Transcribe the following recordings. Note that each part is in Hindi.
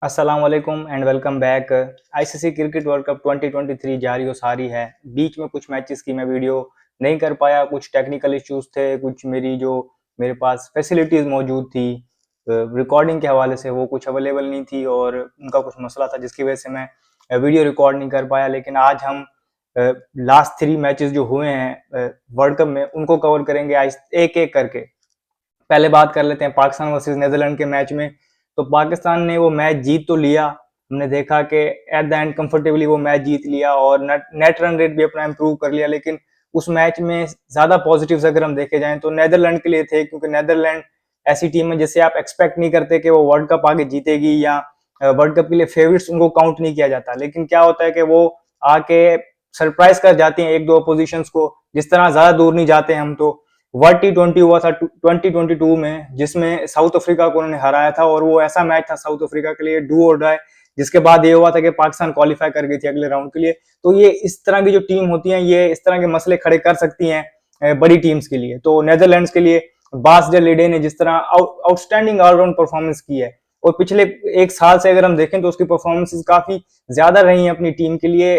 अस्सलाम वालेकुम and welcome back. ICC cricket world cup 2023 जारी और सारी है। बीच में कुछ मैचेस की मैं वीडियो नहीं कर पाया, कुछ टेक्निकल इश्यूज थे, कुछ मेरे पास फैसिलिटीज़ मौजूद थी रिकॉर्डिंग के हवाले से वो कुछ अवेलेबल नहीं थी और उनका कुछ मसला था जिसकी वजह से मैं वीडियो रिकॉर्ड नहीं कर पाया। लेकिन आज हम लास्ट 3 मैचेस जो हुए हैं वर्ल्ड कप में उनको कवर करेंगे आज एक-एक करके। पहले बात कर लेते हैं पाकिस्तान वर्सेस नीदरलैंड के मैच में। तो पाकिस्तान ने वो मैच जीत तो लिया, हमने देखा कि एट द एंड कंफर्टेबली वो मैच जीत लिया और नेट रन रेट भी अपना इंप्रूव कर लिया। लेकिन उस मैच में ज्यादा पॉजिटिव्स अगर हम देखे जाएं तो नीदरलैंड के लिए थे, क्योंकि नीदरलैंड ऐसी टीम है जिससे आप एक्सपेक्ट नहीं करते कि वो वर्ल्ड कप आगे जीतेगी या वर्ल्ड कप के लिए फेवरेट्स उनको काउंट नहीं किया जाता। लेकिन क्या होता है कि वो आके सरप्राइज कर जाती हैं एक दो अपोजिशंस को। जिस तरह ज्यादा दूर नहीं जाते हम तो वर्ल्ड T20 हुआ था 2022 में, जिसमें साउथ अफ्रीका को उन्होंने हराया था और वो ऐसा मैच था साउथ अफ्रीका के लिए डू और डाई, जिसके बाद ये हुआ था कि पाकिस्तान क्वालिफाई कर गई थी अगले राउंड के लिए। तो ये इस तरह की जो टीम होती है ये इस तरह के मसले खड़े कर सकती हैं बड़ी टीम्स के लिए। तो नेदरलैंड्स के लिए बास डे लिडे ने जिस तरह आउटस्टैंडिंग ऑलराउंड परफॉर्मेंस की है और पिछले एक साल से अगर हम देखें तो उसकी परफॉर्मेंसेस काफी ज्यादा रही हैं अपनी टीम के लिए।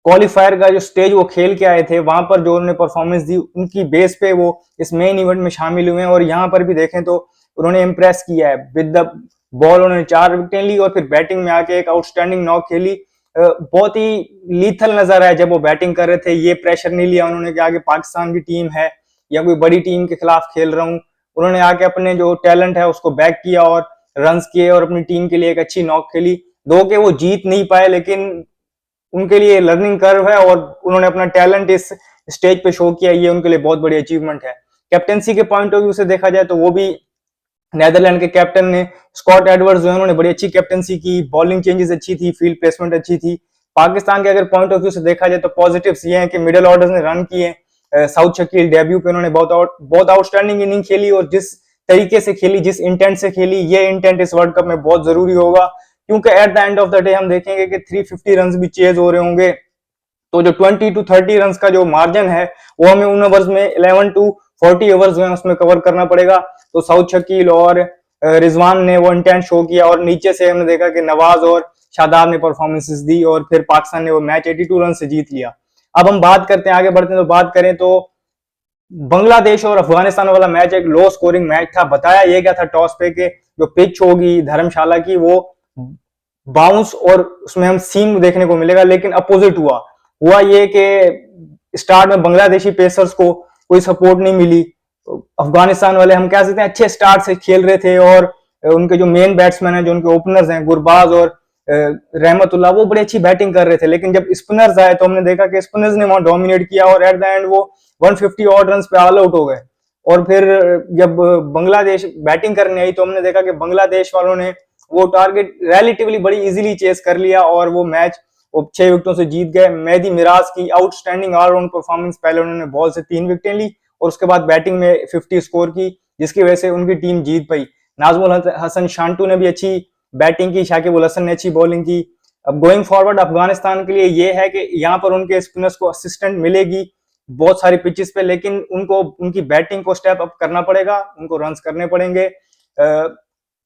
क्वालिफायर का जो स्टेज वो खेल के आए थे वहां पर जो उन्होंने परफॉर्मेंस दी उनकी बेस पे वो इस मेन इवेंट में शामिल हुए हैं और यहाँ पर भी देखें तो उन्होंने इम्प्रेस किया है। विद द बॉल उन्होंने 4 विकेटें ली और फिर बैटिंग में आके एक आउटस्टैंडिंग नॉक खेली। बहुत ही लीथल नजर आया जब वो बैटिंग कर रहे थे। ये प्रेशर नहीं लिया उन्होंने कि आगे पाकिस्तान की टीम है या कोई बड़ी टीम के खिलाफ खेल रहा हूँ। उन्होंने आके अपने जो टैलेंट है उसको बैक किया और रन किए और अपनी टीम के लिए एक अच्छी नॉक खेली। दो के वो जीत नहीं पाए लेकिन उनके लिए लर्निंग कर्व है और उन्होंने अपना टैलेंट इस स्टेज पे शो किया, ये उनके लिए बहुत बड़ी अचीवमेंट है। कैप्टेंसी के पॉइंट ऑफ व्यू से देखा जाए तो वो भी नेदरलैंड के कैप्टन ने स्कॉट एडवर्ड्स जो है उन्होंने बड़ी अच्छी कैप्टेंसी की, बॉलिंग चेंजेस अच्छी थी, फील्ड प्लेसमेंट अच्छी थी। पाकिस्तान के अगर पॉइंट ऑफ व्यू से देखा जाए तो पॉजिटिव्स ये हैं कि मिडिल ऑर्डर्स ने रन किए। साउथ शकील डेब्यू पे उन्होंने बहुत आउटस्टैंडिंग इनिंग खेली और जिस तरीके से खेली, जिस इंटेंट से खेली, ये इंटेंट इस वर्ल्ड कप में बहुत जरूरी होगा, क्योंकि at the end of the day हम देखेंगे कि 350 रन भी चेज हो रहे होंगे। तो जो 20 टू 30 रन का जो मार्जिन है वो हमें उन ओवर्स में 11 टू 40 ओवर्स में उसमें कवर करना पड़ेगा। तो साउथ शकील और रिजवान ने वो इंटेंट शो किया और नीचे से हमने देखा कि नवाज और शादाब ने परफॉर्मेंसेस दी और फिर पाकिस्तान ने वो मैच 82 रन से जीत लिया। अब हम बात करते हैं, आगे बढ़ते हैं तो बात करें तो बांग्लादेश और अफगानिस्तान वाला मैच एक लो स्कोरिंग मैच था। बताया यह गया था टॉस पे कि जो पिच होगी धर्मशाला की वो बाउंस और उसमें हम सीम देखने को मिलेगा, लेकिन अपोजिट हुआ ये कि स्टार्ट में बांग्लादेशी पेसर्स को कोई सपोर्ट नहीं मिली। तो अफगानिस्तान वाले हम कह सकते हैं अच्छे स्टार्ट से खेल रहे थे और उनके जो मेन बैट्समैन है, जो उनके ओपनर्स हैं गुरबाज और रहमतुल्लाह, वो बड़ी अच्छी बैटिंग कर रहे थे। लेकिन जब स्पिनर्स आए तो हमने देखा कि स्पिनर्स ने वहां डोमिनेट किया और एट द एंड वो 150 ऑड रन पे ऑल आउट हो गए। और फिर जब बांग्लादेश बैटिंग करने आई तो हमने देखा कि बांग्लादेश वालों ने वो टारगेट रिलेटिवली बड़ी इजीली चेस कर लिया और वो मैच वो 6 विकेटों से जीत गए। मेहदी मिराज की आउटस्टैंडिंग ऑलराउंड परफॉर्मेंस, पहले उन्होंने बॉल से 3 विकेटें ली और उसके बाद बैटिंग में 50 स्कोर की, जिसकी वजह से उनकी टीम जीत पाई। नाजमुल हसन शांटू ने भी अच्छी बैटिंग की, शाकिब उल हसन ने अच्छी बॉलिंग की। अब गोइंग फॉरवर्ड अफगानिस्तान के लिए ये है कि यहाँ पर उनके स्पिनर्स को असिस्टेंट मिलेगी बहुत सारी पिचेस पे, लेकिन उनको उनकी बैटिंग को स्टेप अप करना पड़ेगा, उनको रन्स करने पड़ेंगे।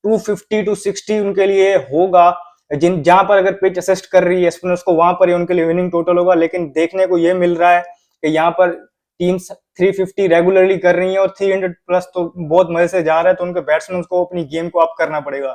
250 टू 60 उनके लिए होगा, जिन जहां पर अगर पिच असिस्ट कर रही है स्पिनर्स को वहां पर उनके लिए विनिंग टोटल होगा। लेकिन देखने को ये मिल रहा है कि यहाँ पर टीम्स 350 रेगुलरली कर रही हैं और 300 प्लस तो बहुत मजे से जा रहा है, तो उनके बैट्समैन को अपनी गेम को अप करना पड़ेगा।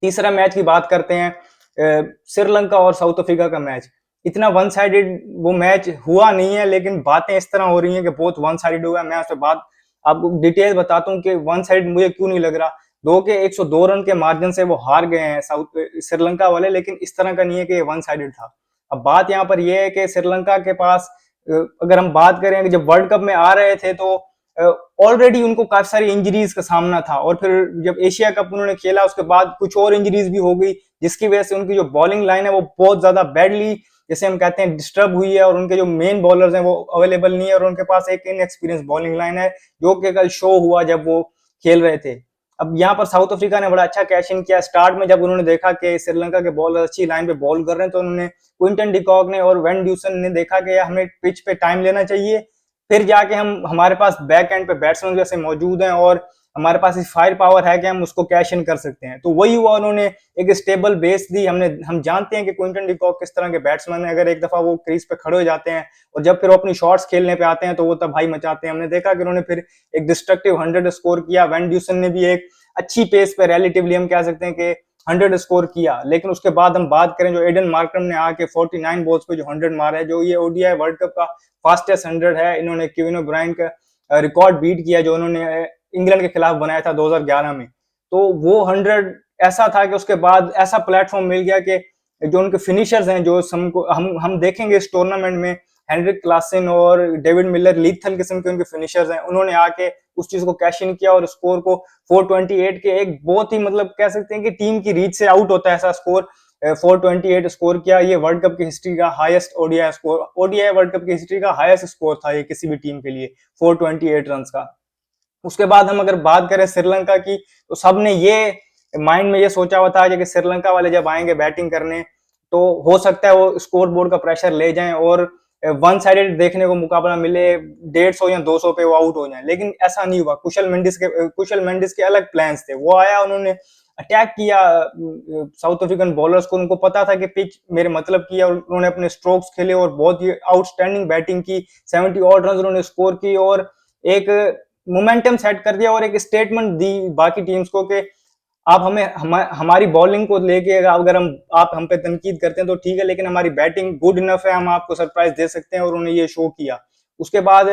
तीसरा मैच की बात करते हैं, श्रीलंका और साउथ अफ्रीका का मैच। इतना वन साइडेड वो मैच हुआ नहीं है, लेकिन बातें इस तरह हो रही हैं कि बहुत वन साइडेड हुआ है। मैं उससे बात आपको डिटेल बताता हूँ कि वन साइडेड मुझे क्यों नहीं लग रहा। 102 रन के मार्जिन से वो हार गए हैं साउथ श्रीलंका वाले, लेकिन इस तरह का नहीं है कि ये वन साइडेड था। अब बात यहाँ पर यह है कि श्रीलंका के पास अगर हम बात करें कि जब वर्ल्ड कप में आ रहे थे तो ऑलरेडी उनको काफी सारी इंजरीज का सामना था और फिर जब एशिया कप उन्होंने खेला उसके बाद कुछ और इंजरीज भी हो गई, जिसकी वजह से उनकी जो बॉलिंग लाइन है वो बहुत ज्यादा बैडली, जैसे हम कहते हैं, डिस्टर्ब हुई है और उनके जो मेन बॉलर्स हैं वो अवेलेबल नहीं है और उनके पास एक इनएक्सपीरियंस बॉलिंग लाइन है, जो कि कल शो हुआ जब वो खेल रहे थे। अब यहाँ पर साउथ अफ्रीका ने बड़ा अच्छा कैश इन किया। स्टार्ट में जब उन्होंने देखा कि श्रीलंका के बॉलर अच्छी लाइन पे बॉल कर रहे हैं तो उन्होंने क्विंटन डिकॉक ने और वेन ड्यूसन ने देखा कि हमें पिच पे टाइम लेना चाहिए, फिर जाके हमारे पास बैक एंड पे बैट्समैन जैसे मौजूद हैं और हमारे पास इस फायर पावर है कि हम उसको कैश इन कर सकते हैं। तो वही हुआ, उन्होंने एक स्टेबल बेस दी। हम जानते हैं कि क्विंटन डी कॉक किस तरह के बैट्समैन है, अगर एक दफा वो क्रीज पे खड़े हो जाते हैं और जब फिर वो अपनी शॉट्स खेलने पे आते हैं तो वो तबाही मचाते हैं। हमने देखा कि उन्होंने फिर एक डिस्ट्रक्टिव 100 स्कोर किया। वैन ड्यूसन ने भी एक अच्छी पेस पे रिलेटिवली हम कह सकते हैं कि 100 स्कोर किया, लेकिन उसके बाद हम बात करें जो एडन मार्करम ने आके 49 बॉल्स पे जो 100 मारा है, जो ये ओडीआई वर्ल्ड कप का फास्टेस्ट 100 है। इन्होंने केविन ओब्रायन का रिकॉर्ड बीट किया जो उन्होंने इंग्लैंड के खिलाफ बनाया था 2011 में। तो वो 100 ऐसा था कि उसके बाद ऐसा प्लेटफॉर्म मिल गया कि जो उनके फिनिशर्स हैं, जो हम देखेंगे इस टूर्नामेंट में, हेनरिक क्लासन और डेविड मिलर लीथल किस्म के उनके फिनिशर्स हैं, उन्होंने आके उस चीज को कैश इन किया और स्कोर को 428 के एक बहुत ही मतलब कह सकते हैं कि टीम की रीच से आउट होता है ऐसा स्कोर 428 स्कोर किया। ये वर्ल्ड कप की हिस्ट्री का highest ODI score, ODI world cup की हिस्ट्री का हाईएस्ट स्कोर था ये किसी भी टीम के लिए, 428 रन का। उसके बाद हम अगर बात करें श्रीलंका की, तो सबने ये माइंड में ये सोचा हुआ था कि श्रीलंका वाले जब आएंगे बैटिंग करने तो हो सकता है वो स्कोर बोर्ड का प्रेशर ले जाएं और वन साइडेड देखने को मुकाबला मिले, 150 या 200 पे वो आउट हो जाए। लेकिन ऐसा नहीं हुआ। कुशल मेंडिस के अलग प्लान्स थे। वो आया, उन्होंने अटैक किया साउथ अफ्रीकन बॉलर्स को। उनको पता था कि पिच मेरे मतलब की है और उन्होंने अपने स्ट्रोक्स खेले और बहुत ही आउटस्टैंडिंग बैटिंग की। 70 ऑड रन उन्होंने स्कोर की और एक मोमेंटम सेट कर दिया और एक स्टेटमेंट दी बाकी टीम्स को कि आप हमारी बॉलिंग को लेके अगर आप हम पे तनकीद करते हैं तो ठीक है, लेकिन हमारी बैटिंग गुड इनफ है, हम आपको सरप्राइज दे सकते हैं। और उन्होंने ये शो किया। उसके बाद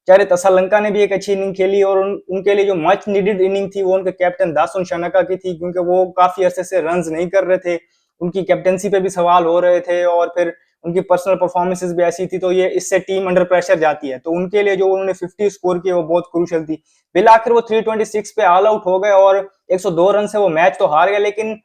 चाहे श्रीलंका ने भी एक अच्छी इनिंग खेली और उनके लिए जो मच नीडेड इनिंग थी वो उनके कैप्टन दासन शनाका की थी, क्योंकि वो काफी अरसे से रन्स नहीं कर रहे थे। उनकी कैप्टनसी पे भी सवाल हो रहे थे और फिर उनकी पर्सनल परफॉर्मेंसेस भी ऐसी थी, तो ये इससे टीम अंडर प्रेशर जाती है। तो उनके लिए जो उन्होंने 50 स्कोर किए वो बहुत क्रूशल थी। बिल आखिर वो 326 पे ऑल आउट हो गए और 102 रन से वो मैच तो हार गए। लेकिन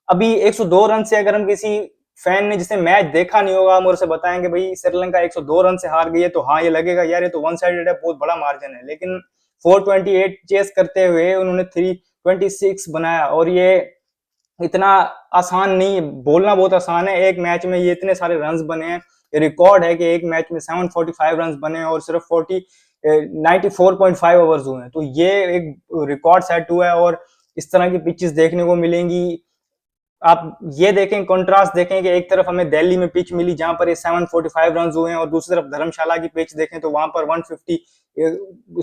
अभी 102 रन से अगर हम किसी फैन ने जिसने मैच देखा नहीं होगा, हम उसे बताएंगे भाई श्रीलंका 102 रन से हार गई है, तो हाँ ये लगेगा यार ये तो वन साइडेड है, बहुत बड़ा मार्जिन है। लेकिन 428 चेस करते हुए उन्होंने 326 बनाया और ये इतना आसान नहीं। बोलना बहुत आसान है, एक मैच में ये इतने सारे रन्स बने हैं। रिकॉर्ड है कि एक मैच में 745 रन्स बने और सिर्फ 94.5 ओवर्स हुए हैं। तो ये एक रिकॉर्ड सेट हुआ है और इस तरह की पिचेस देखने को मिलेंगी। आप ये देखें, कंट्रास्ट देखें कि एक तरफ हमें दिल्ली में पिच मिली जहां पर ये 745 रन हुए हैं और दूसरी तरफ धर्मशाला की पिच देखें तो वहां पर 150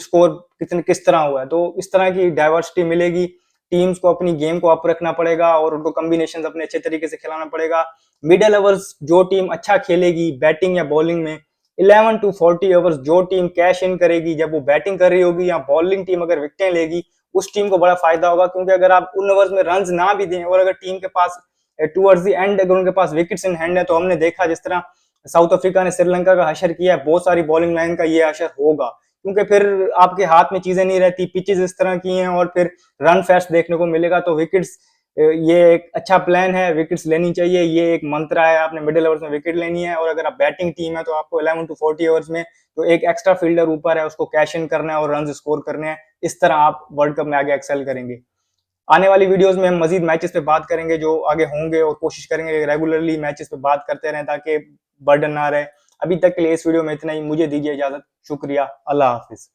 स्कोर किस तरह हुआ है। तो इस तरह की डाइवर्सिटी मिलेगी। टीम्स को अपनी गेम को अप रखना पड़ेगा और उनको कॉम्बिनेशन अपने अच्छे तरीके से खिलाना पड़ेगा। मिडल ओवर्स जो टीम अच्छा खेलेगी बैटिंग या बॉलिंग में, 11 to 40 ओवर्स जो टीम कैश इन करेगी जब वो बैटिंग कर रही होगी या बॉलिंग टीम अगर विकेटें लेगी, उस टीम को बड़ा फायदा होगा। क्योंकि अगर आप उन ओवर्स में रन ना भी दें और अगर टीम के पास टूवर्ड्स द एंड अगर उनके पास विकेट्स इन हैंड है, तो हमने देखा जिस तरह साउथ अफ्रीका ने श्रीलंका का हशर किया है, बहुत सारी बॉलिंग लाइन का ये हशर होगा। क्योंकि फिर आपके हाथ में चीजें नहीं रहती, पिचेस इस तरह की हैं और फिर रन फेस्ट देखने को मिलेगा। तो विकेट्स, ये एक अच्छा प्लान है, विकेट्स लेनी चाहिए, ये एक मंत्र है। आपने मिडिल ओवर्स में विकेट लेनी है और अगर आप बैटिंग टीम है तो आपको 11 to 40 ओवर्स में जो एक एक्स्ट्रा फील्डर ऊपर है उसको कैश इन करना है और रन स्कोर करने हैं। इस तरह आप वर्ल्ड कप में आगे एक्सेल करेंगे। आने वाली वीडियोस में हम मजीद मैचेस पे बात करेंगे जो आगे होंगे और कोशिश करेंगे रेगुलरली मैचेस पे बात करते रहें ताकि बर्डन ना रहे। अभी तक के लिए इस वीडियो में इतना ही। मुझे दीजिए इजाजत। शुक्रिया। अल्लाह हाफिज।